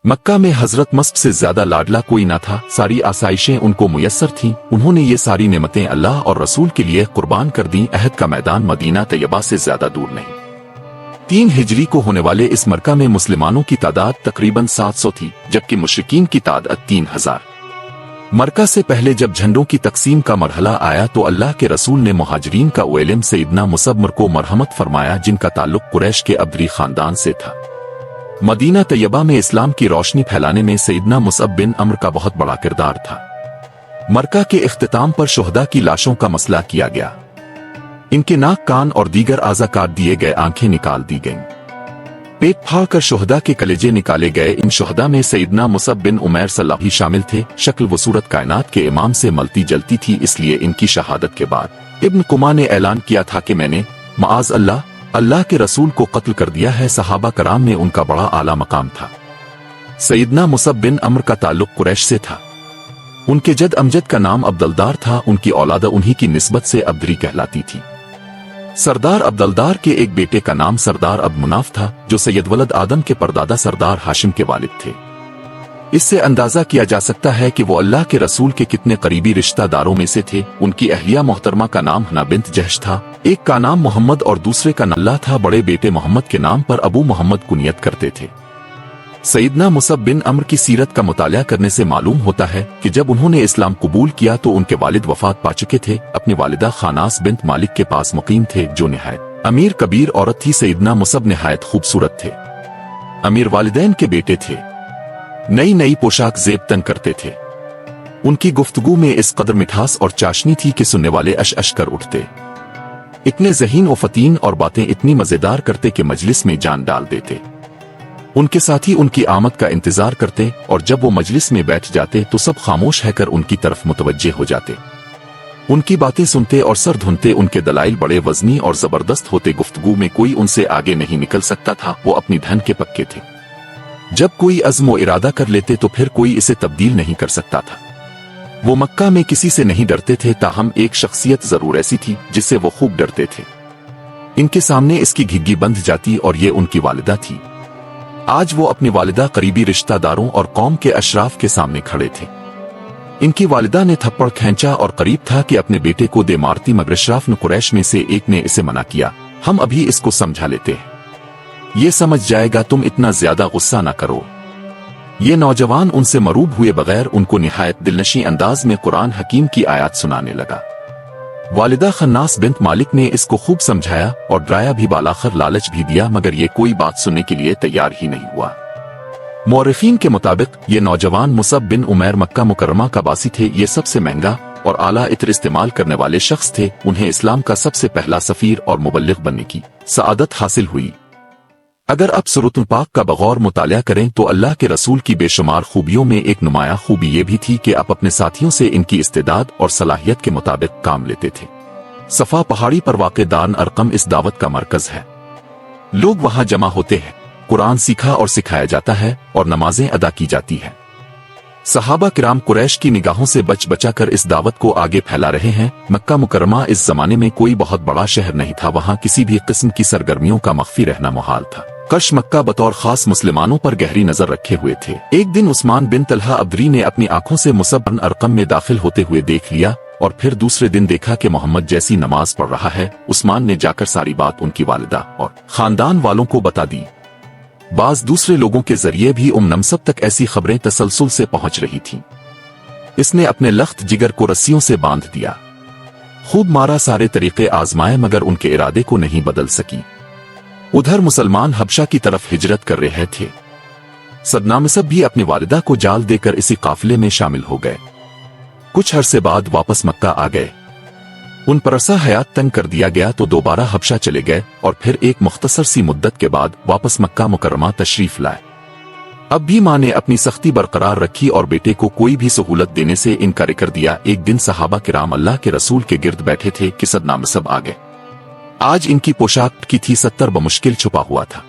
मक्का में हजरत मस्ब से ज्यादा लाडला कोई ना था। सारी आसाइशें उनको मुयस्सर थीं। उन्होंने ये सारी नेमतें अल्लाह और रसूल के लिए कुर्बान कर दी। अहद का मैदान मदीना तैयबा से ज्यादा दूर नहीं। 3 हिजरी को होने वाले इस मरका में मुसलमानों की तादाद तकरीबन 700 थी, जबकि मुशरिकीन की तादाद 3000। मरका से पहले जब झंडों की तकसीम का मरहला आया तो अल्लाह के रसूल ने मुहाजिरीन का उलम सईदना मुसअब को मरहमत फरमाया, जिनका ताल्लुक कुरैश के अब्दरी खानदान से था। मदीना तैयबा में इस्लाम की रोशनी फैलाने में सईदना मुसअब बिन अम्र का बहुत बड़ा किरदार था। मरका के इख्तिताम पर शुहदा की लाशों का मसला किया गया। इनके नाक, कान और दीगर आज़ा काट दिए गए, आंखें निकाल दी गईं। पेट फाड़कर शुहदा के कलेजे निकाले गए। इन शुहदा में सईदना मुसअब बिन उमैर सल्लल्लाहु भी शामिल थे। शक्ल व सूरत कायनात के इमाम से मलती जलती थी, इसलिए इनकी शहादत के बाद इब्न कुमा ने ऐलान किया था कि मैंने माआज अल्लाह के रसूल को कत्ल कर दिया है। सहाबा कराम में उनका बड़ा आला मकाम था। सईदना मुसअब बिन अम्र का ताल्लुक कुरैश से था। उनके जद अमजद का नाम अब्दुल्दार था। उनकी औलाद उन्हीं की निस्बत से अब्दरी कहलाती थी। सरदार अब्दुल्दार के एक बेटे का नाम सरदार अब्द मुनाफ था, जो सैयद वलद आदम के परदादा सरदार हाशिम के वालिद थे। इससे अंदाजा किया जा सकता है कि वो अल्लाह के रसूल के कितने करीबी रिश्तेदारों में से थे। उनकी अहलिया मोहतरमा का नाम हना बिन्त जहश था। एक का नाम मोहम्मद और दूसरे का नल्ला था। बड़े बेटे मोहम्मद के नाम पर अबू मोहम्मद कुनियत करते थे। सईदना मुसअब बिन अम्र की सीरत का मुताला करने से मालूम होता है कि जब उन्होंने इस्लाम कबूल किया तो उनके वालिद वफात पा चुके थे। अपनी वालिदा खानास बिन्त मालिक के पास मुकीम थे, जो निहायत अमीर कबीर औरत थी। सईदना मुसअब निहायत खूबसूरत थे। अमीर वालिदैन के बेटे थे। नई नई पोशाक जेब तन करते थे। उनकी गुफ्तगू में इस कदर मिठास और चाशनी थी कि सुनने वाले अश अश कर उठते। इतने ज़हीन और फतीन और बातें इतनी मजेदार करते कि मजलिस में जान डाल देते। उनके साथी उनकी आमद का इंतजार करते और जब वो मजलिस में बैठ जाते तो सब खामोश रहकर उनकी तरफ मुतवज्जे हो जाते। उनकी बातें सुनते और सर धुनते। उनके दलाइल बड़े वजनी और जबरदस्त होते। गुफ्तगू में कोई उनसे आगे नहीं निकल सकता था। वो अपनी धन के पक्के थे। जब कोई अज़्म व इरादा कर लेते तो फिर कोई इसे तब्दील नहीं कर सकता था। वो मक्का में किसी से नहीं डरते थे, ताहम एक शख्सियत जरूर ऐसी थी जिससे वो खूब डरते थे। इनके सामने इसकी घिग्गी बंध जाती और ये उनकी वालिदा थी। आज वो अपनी वालिदा, करीबी रिश्तेदारों और कौम के अशराफ के सामने खड़े थे। इनकी वालिदा ने थप्पड़ खींचा और करीब था कि अपने बेटे को दे मारती, मगर अशराफ ने कुरैश में से एक ने इसे मना किया। हम अभी इसको समझा लेते हैं, ये समझ जाएगा, तुम इतना ज्यादा गुस्सा ना करो। ये नौजवान उनसे मरूब हुए बगैर उनको निहायत दिलनशी अंदाज में कुरान हकीम की आयत सुनाने लगा। वालिदा खन्नास बिन्त मालिक ने इसको खूब समझाया और डराया भी, बालाखर लालच भी दिया, मगर ये कोई बात सुनने के लिए तैयार ही नहीं हुआ। मौरिखीन के मुताबिक ये नौजवान मुसअब बिन उमैर मक्का मुकर्रमा का बासी थे। ये सबसे महंगा और आला इत्र इस्तेमाल करने वाले शख्स थे। उन्हें इस्लाम का सबसे पहला सफीर और मुबल्लिग बनने की सआदत हासिल हुई। अगर अब सूरतुल पाक का बगौर मुताला करें तो अल्लाह के रसूल की बेशुमार खूबियों में एक नुमाया खूबी ये भी थी कि आप अपने साथियों से इनकी इस्तेदाद और सलाहियत के मुताबिक काम लेते थे। सफा पहाड़ी पर वाक़े दार अरकम इस दावत का मरकज है। लोग वहां जमा होते हैं, कुरान सीखा और सिखाया जाता है और नमाजें अदा की जाती है। सहाबा किराम कुरैश की निगाहों से बच बचा कर इस दावत को आगे फैला रहे हैं। मक्का मुकरमा इस जमाने में कोई बहुत बड़ा शहर नहीं था। वहां किसी भी किस्म की सरगर्मियों का मख्फी रहना मुहाल था। कश मक्का बतौर खास मुसलमानों पर गहरी नजर रखे हुए थे। एक दिन उस्मान बिन तलहा अब्दरी ने अपनी आंखों से मुसअब बिन अरकम में दाखिल होते हुए देख लिया और फिर दूसरे दिन देखा कि मोहम्मद जैसी नमाज पढ़ रहा है। उस्मान ने जाकर सारी बात उनकी वालिदा और खानदान वालों को बता दी। बाज दूसरे लोगों के जरिए भी नमसब तक ऐसी खबरें तसलसल से पहुंच रही थीं। इसने अपने लख्त जिगर को रस्सियों से बांध दिया। खूब मारा, सारे तरीके आजमाए, मगर उनके इरादे को नहीं बदल सकी। उधर मुसलमान हबशा की तरफ हिजरत कर रहे थे। सदनामसब भी अपनी वालिदा को जाल देकर इसी काफिले में शामिल हो गए। कुछ अरसे बाद वापस मक्का आ गए। उन पर अरसा हयात तंग कर दिया गया तो दोबारा हबशा चले गए और फिर एक मुख्तसर सी मुद्दत के बाद वापस मक्का मुकर्रमा तशरीफ लाए। अब भी माँ ने अपनी सख्ती बरकरार रखी और बेटे को कोई भी सहूलत देने से इनकार कर दिया। एक दिन सहाबा किराम अल्लाह के रसूल के गिर्द बैठे थे कि सदनामसब आ गए। आज इनकी पोशाक की थी 70 बमुश्किल छुपा हुआ था।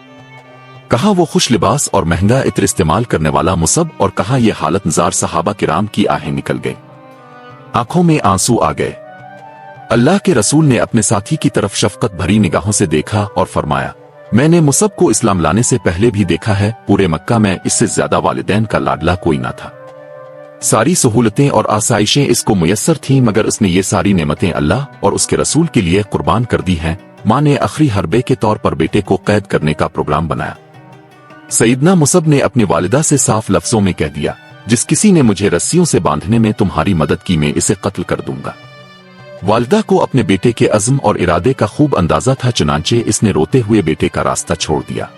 कहाँ वो खुश लिबास और महंगा इत्र इस्तेमाल करने वाला मुसब और कहाँ ये हालत नजार सहाबा किराम की आहें निकल गई। आंखों में आंसू आ गए। अल्लाह के रसूल ने अपने साथी की तरफ शफकत भरी निगाहों से देखा और फरमाया, मैंने मुसब को इस्लाम लाने से पहले भी देखा है, पूरे मक्का में इससे ज्यादा वालिदैन का लाडला कोई ना था। सारी सहूलतें और आसाइशें इसको मुयस्सर थीं, मगर उसने ये सारी नेमतें अल्लाह और उसके रसूल के लिए कुर्बान कर दी हैं। माँ ने आखिरी हरबे के तौर पर बेटे को कैद करने का प्रोग्राम बनाया। सईदना मुसब ने अपनी वालिदा से साफ लफ्जों में कह दिया, जिस किसी ने मुझे रस्सियों से बांधने में तुम्हारी मदद की, मैं इसे कत्ल कर दूंगा। वालिदा को अपने बेटे के अज़्म और इरादे का खूब अंदाजा था, चुनांचे इसने रोते हुए बेटे का रास्ता छोड़ दिया।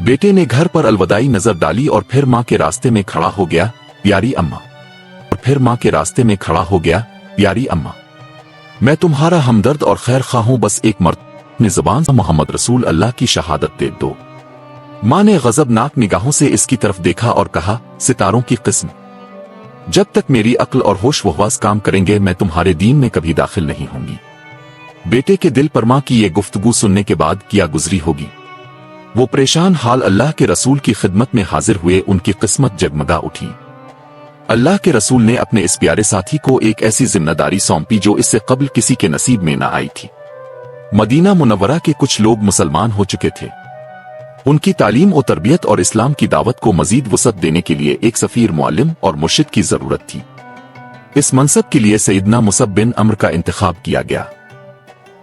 बेटे ने घर पर अलविदाई नजर डाली और फिर माँ के रास्ते में खड़ा हो गया, प्यारी अम्मा। और फिर माँ के रास्ते में खड़ा हो गया, प्यारी अम्मा, मैं तुम्हारा हमदर्द और खैर खा हूं, बस एक मर्तबा ज़बान से मोहम्मद रसूल अल्लाह की शहादत दे दो। माँ ने गजबनाक निगाहों से इसकी तरफ देखा और कहा, सितारों की किस्म, जब तक मेरी अक्ल और होश वहवास काम करेंगे मैं तुम्हारे दीन में कभी दाखिल नहीं होंगी। बेटे के दिल पर माँ की ये गुफ्तगू सुनने के बाद क्या गुजरी होगी। वो परेशान हाल अल्लाह के रसूल की खिदमत में हाजिर हुए, उनकी किस्मत जगमगा उठी। अल्लाह के रसूल ने अपने इस प्यारे साथी को एक ऐसी जिम्मेदारी सौंपी जो इससे कबल किसी के नसीब में न आई थी। मदीना मुनव्वरा के कुछ लोग मुसलमान हो चुके थे। उनकी तालीम और तरबियत और इस्लाम की दावत को मजीद वसअत देने के लिए एक सफीर, मुअल्लिम और मुर्शिद की जरूरत थी। इस मनसब के लिए सईदना मुसब बिन अम्र का इंतखाब किया गया।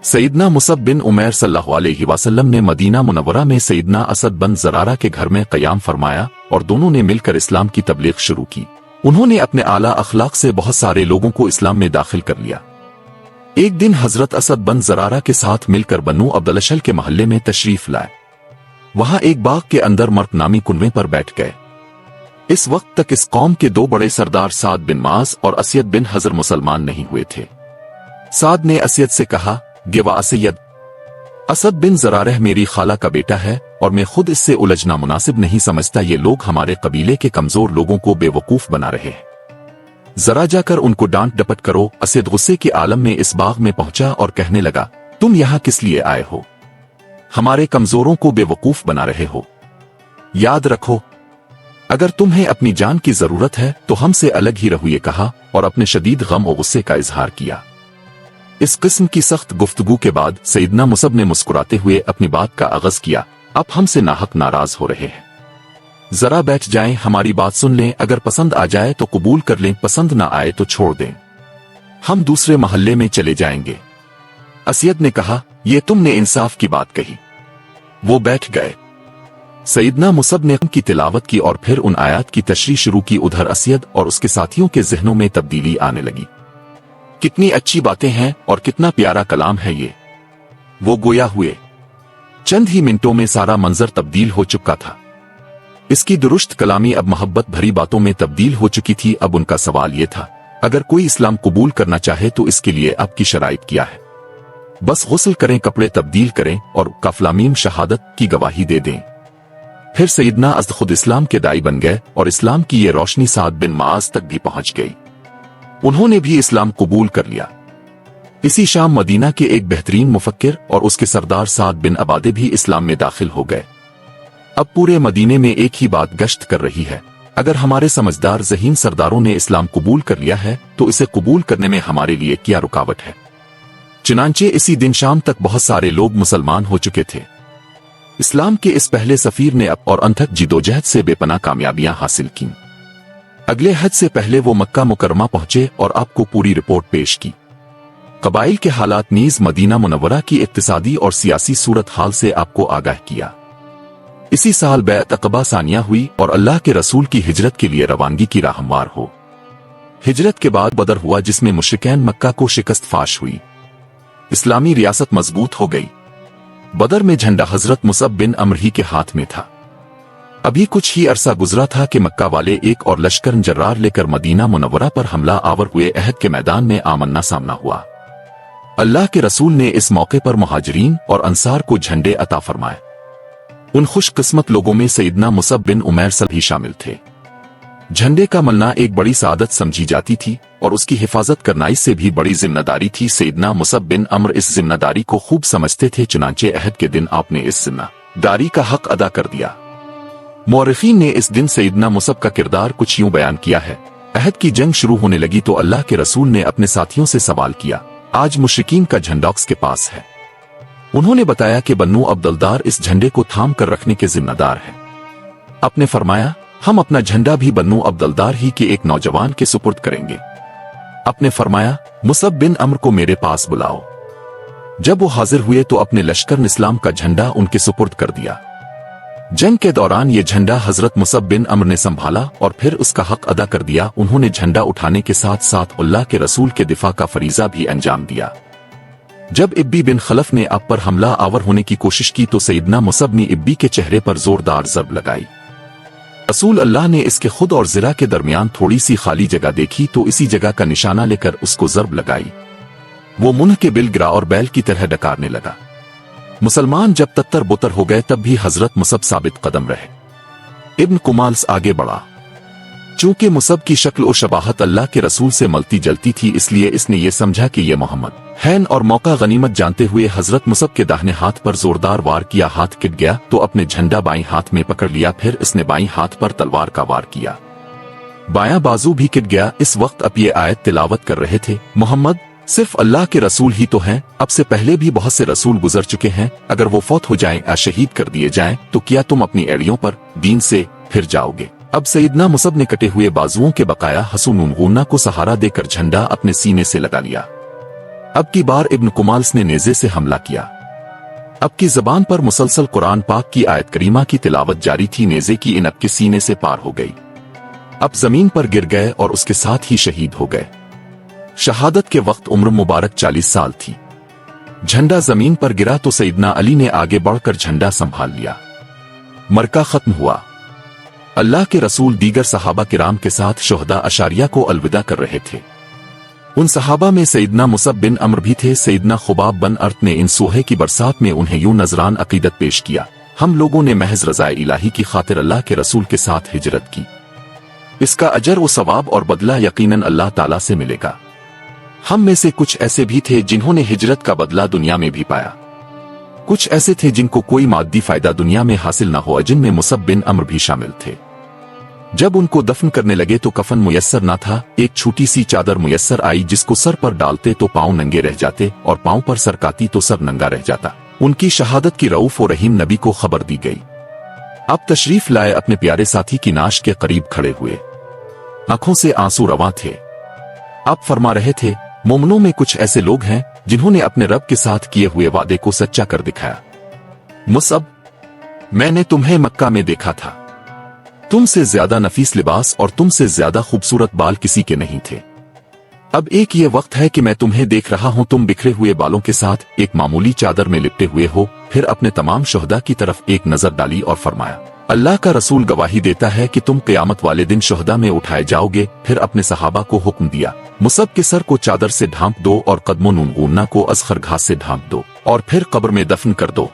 सईदना मुसब बिन उमैर सल्लल्लाहु अलैहि वसल्लम ने मदीना मुनव्वरा में सईदना असद बन ज़रारा के घर में क़याम फरमाया और दोनों ने मिलकर इस्लाम की तबलीग शुरू की। उन्होंने अपने आला अखलाक से बहुत सारे लोगों को इस्लाम में दाखिल कर लिया। एक दिन हजरत असद बन ज़रारा के साथ मिलकर बन्नू अब्दुलशल के महल्ले में तशरीफ लाए। वहां एक बाग के अंदर मर्क नामी कुनवे पर बैठ गए। इस वक्त तक इस कौम के दो बड़े सरदार साद बिन मास और असयद बिन हजर मुसलमान नहीं हुए थे। साद ने असयद से कहा, गेवा असयद, असद बिन ज़रारह मेरी खाला का बेटा है और मैं खुद इससे उलझना मुनासिब नहीं समझता। ये लोग हमारे कबीले के कमजोर लोगों को बेवकूफ बना रहे हैं, जरा जाकर उनको डांट डपट करो। असयद गुस्से के आलम में इस बाग में पहुंचा और कहने लगा, तुम यहां किस लिए आए हो? हमारे कमजोरों को बेवकूफ बना रहे हो। याद रखो, अगर तुम्हें अपनी जान की जरूरत है तो हमसे अलग ही रहो, ये कहा और अपने शदीद गम और गुस्से का इजहार किया। इस किस्म की सख्त गुफ्तगू के बाद सईदना मुसब ने मुस्कुराते हुए अपनी बात का आगाज किया, आप हमसे नाहक नाराज हो रहे हैं, जरा बैठ जाएं, हमारी बात सुन लें। अगर पसंद आ जाए तो कबूल कर लें, पसंद ना आए तो छोड़ दें, हम दूसरे महल्ले में चले जाएंगे। असयद ने कहा, यह तुमने इंसाफ की बात कही। वो बैठ गए। सईदना मुसब ने की तिलावत की और फिर उन आयात की तशरीह शुरू की। उधर असयद और उसके साथियों के जहनों में तब्दीली आने लगी। कितनी अच्छी बातें हैं और कितना प्यारा कलाम है ये। वो गोया हुए। चंद ही मिनटों में सारा मंजर तब्दील हो चुका था। इसकी दुरुस्त कलामी अब मोहब्बत भरी बातों में तब्दील हो चुकी थी। अब उनका सवाल यह था, अगर कोई इस्लाम कबूल करना चाहे तो इसके लिए आपकी शराइत क्या है? बस गुस्ल करें, कपड़े तब्दील करें और कफलामीम शहादत की गवाही दे दें। फिर सईदना असद खुद इस्लाम के दाई बन गए और इस्लाम की ये रोशनी साद बिन माज तक भी पहुंच गई। उन्होंने भी इस्लाम कबूल कर लिया। इसी शाम मदीना के एक बेहतरीन मुफक्किर और उसके सरदार साद बिन अबादे भी इस्लाम में दाखिल हो गए। अब पूरे मदीने में एक ही बात गश्त कर रही है, अगर हमारे समझदार ज़हीन सरदारों ने इस्लाम कबूल कर लिया है तो इसे कबूल करने में हमारे लिए क्या रुकावट है? चुनांचे इसी दिन शाम तक बहुत सारे लोग मुसलमान हो चुके थे। इस्लाम के इस पहले सफीर ने अब और अनथक जिदोजहद से बेपनाह कामयाबियां हासिल की। अगले हज से पहले वो मक्का मुकरमा पहुंचे और आपको पूरी रिपोर्ट पेश की। कबाइल के हालात नीज मदीना मुनव्वरा की इक्तिसादी और सियासी सूरत हाल से आपको आगाह किया। इसी साल बैत अक़बा सानिया हुई और अल्लाह के रसूल की हिजरत के लिए रवानगी की राह हमवार हो। हिजरत के बाद बदर हुआ जिसमें मुशरिकीन मक्का को शिकस्त फाश हुई। इस्लामी रियासत मजबूत हो गई। बदर में झंडा हजरत मुसब बिन अम्र ही के हाथ में था। अभी कुछ ही अरसा गुजरा था कि मक्का वाले एक और लश्कर जर्रार लेकर मदीना मुनव्वरा पर हमला आवर हुए। अहद के मैदान में आमना सामना हुआ। अल्लाह के रसूल ने इस मौके पर मुहाजिरीन और अंसार को झंडे अता फरमाए। उन खुशकिस्मत लोगों में सईदना मुसब बिन उमैर भी शामिल थे। झंडे का मलना एक बड़ी सादत समझी जाती थी और उसकी हिफाजत करना इससे भी बड़ी जिम्मेदारी थी। सईदना मुसब बिन अम्र इस जिम्मेदारी को खूब समझते थे, चुनांचे अहद के दिन आपने इस जिम्मेदारी का हक अदा कर दिया। मौरखीन ने इस दिन सईदना मुसब का किरदार कुछ यूं बयान किया है, अहद की जंग शुरू होने लगी तो अल्लाह के रसूल ने अपने साथियों से सवाल किया, आज मुशरिकीन का झंडा के पास है, उन्होंने बताया कि बन्नू अब्दुलदार इस झंडे को थाम कर रखने के जिम्मेदार हैं। आपने फरमाया, हम अपना झंडा भी बन्नू अब्दुलदार ही के एक नौजवान के सुपुर्द करेंगे। आपने फरमाया, मुसब बिन अम्र को मेरे पास बुलाओ। जब वो हाजिर हुए तो अपने लश्कर ने इस्लाम का झंडा उनके सुपुर्द कर दिया। जंग के दौरान ये झंडा हजरत मुसब बिन अम्र ने संभाला और फिर उसका हक अदा कर दिया। उन्होंने झंडा उठाने के साथ साथ अल्लाह के रसूल के दिफा का फरीजा भी अंजाम दिया। जब इब्बी बिन खलफ ने आप पर हमला आवर होने की कोशिश की तो सईदना मुसब ने इब्बी के चेहरे पर जोरदार जरब लगाई। रसूल अल्लाह ने इसके खुद और ज़िरा के दरमियान थोड़ी सी खाली जगह देखी तो इसी जगह का निशाना लेकर उसको जरब लगाई। वो मुंह के बिल गिरा और बैल की तरह डकारने लगा। मुसलमान जब तत्तर बुतर हो गए तब भी हजरत मुसब साबित कदम रहे। इब्न कुमाल्स आगे बढ़ा। चूंकि मुसब की शक्ल और शबाहत अल्लाह के रसूल से मलती जलती थी, इसलिए इसने ये समझा कि ये मोहम्मद हैं और मौका गनीमत जानते हुए हजरत मुसब के दाहिने हाथ पर जोरदार वार किया। हाथ किट गया तो अपने झंडा बाईं हाथ में पकड़ लिया। फिर इसने बाईं हाथ पर तलवार का वार किया। बायां बाजू भी किट गया। इस वक्त अब ये आयत तिलावत कर रहे थे, मोहम्मद सिर्फ अल्लाह के रसूल ही तो हैं। अब से पहले भी बहुत से रसूल गुजर चुके हैं। अगर वो फौत हो जाएं या शहीद कर दिए जाएं तो क्या तुम अपनी एड़ियों पर दीन से फिर जाओगे? अब सईदना मुसब ने कटे हुए बाजुओं के बकाया हसून गुन्ना को सहारा देकर झंडा अपने सीने से लगा लिया। अब की बार इब्न कुमाल्स ने नेज़े से हमला किया। अब की जबान पर मुसलसल कुरान पाक की आयत करीमा की तिलावत जारी थी। नेज़े की इन अब के सीने से पार हो गई। अब जमीन पर गिर गए और उसके साथ ही शहीद हो गए। शहादत के वक्त उम्र मुबारक 40 साल थी। झंडा जमीन पर गिरा तो सईदना अली ने आगे बढ़कर झंडा संभाल लिया। मरका खत्म हुआ। अल्लाह के रसूल दीगर सहाबा किराम के साथ शुहदा अशारिया को अलविदा कर रहे थे। उन सहाबा में सईदना मुसब बिन अम्र भी थे। सईदना खुबाब बन अर्त ने इन सोहे की बरसात में उन्हें यूं नजरान अकीदत पेश किया, हम लोगों ने महज रज़ाए इलाही की खातिर अल्लाह के रसूल के साथ हिजरत की। इसका अजर व सवाब और बदला यकीनन अल्लाह ताला से मिलेगा। हम में से कुछ ऐसे भी थे जिन्होंने हिजरत का बदला दुनिया में भी पाया। कुछ ऐसे थे जिनको कोई मादी फायदा दुनिया में हासिल न हुआ, जिनमें मुसब बिन अम्र भी शामिल थे। जब उनको दफन करने लगे तो कफन मुयस्सर न था। एक छोटी सी चादर मुयस्सर आई जिसको सर पर डालते तो पांव नंगे रह जाते और पांव पर सरकाती तो सर नंगा रह जाता। उनकी शहादत की रऊफ और रहीम नबी को खबर दी गई। अब तशरीफ लाए अपने प्यारे साथी की नाश के करीब खड़े हुए। आंखों से आंसू रवां थे। अब फरमा रहे थे, मोमनों में कुछ ऐसे लोग हैं जिन्होंने अपने रब के साथ किए हुए वादे को सच्चा कर दिखाया। मुसब, मैंने तुम्हें मक्का में देखा था। तुमसे ज्यादा नफीस लिबास और तुमसे ज्यादा खूबसूरत बाल किसी के नहीं थे। अब एक ये वक्त है कि मैं तुम्हें देख रहा हूं, तुम बिखरे हुए बालों के साथ एक मामूली चादर में लिपटे हुए हो। फिर अपने तमाम शुहदा की तरफ एक नजर डाली और फरमाया, अल्लाह का रसूल गवाही देता है कि तुम क़यामत वाले दिन शुहदा में उठाए जाओगे। फिर अपने सहाबा को हुक्म दिया, मुसब के सर को चादर से ढांप दो और कदमों नूनगुन्ना को अज़खर घास से ढांप दो और फिर कब्र में दफन कर दो।